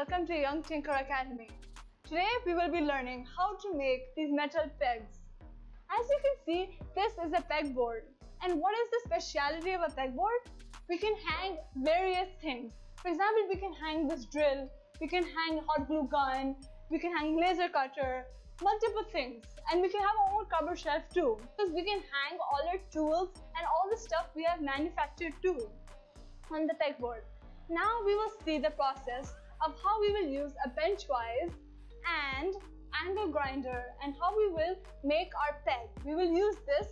welcome to Young Tinker Academy. Today we will be learning how to make these metal pegs. As you can see, this is a pegboard. And what is the speciality of a pegboard? We can hang various things. For example, we can hang this drill, we can hang a hot glue gun, we can hang laser cutter, multiple things. And we can have our own cupboard shelf too, because we can hang all our tools and all the stuff we have manufactured too on the pegboard. Now we will see the process of how we will use a bench vise and angle grinder and how we will make our peg. We will use this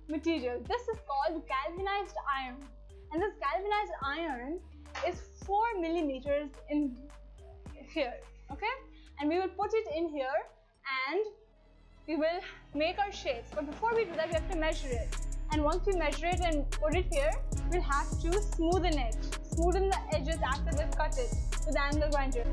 material. This is called galvanized iron, and this galvanized iron is 4 millimeters in here, okay? And we will put it in here and we will make our shapes. But before we do that, we have to measure it. And once we measure it and put it here, we'll have to smoothen it. Smoothen the edges after we've cut it with the angle grinder.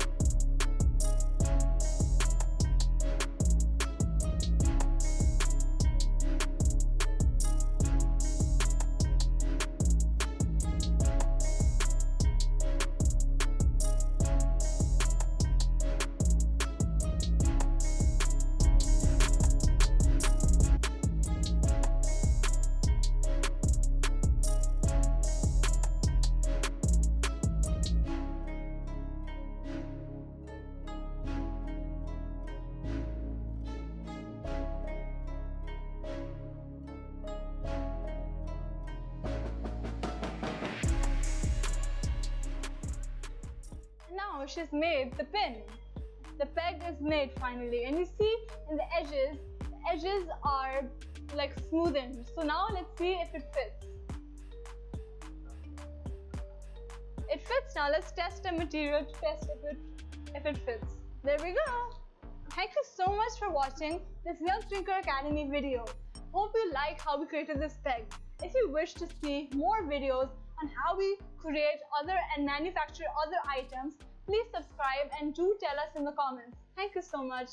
Now she's made the pin. The peg is made finally, and you see in the edges are like smoothened. So now let's see if it fits. It fits now. Let's test the material to test if it fits. There we go. Thank you so much for watching this Young Tinker Academy video. Hope you like how we created this peg. If you wish to see more videos on how we create other and manufacture other items, please subscribe and do tell us in the comments. Thank you so much.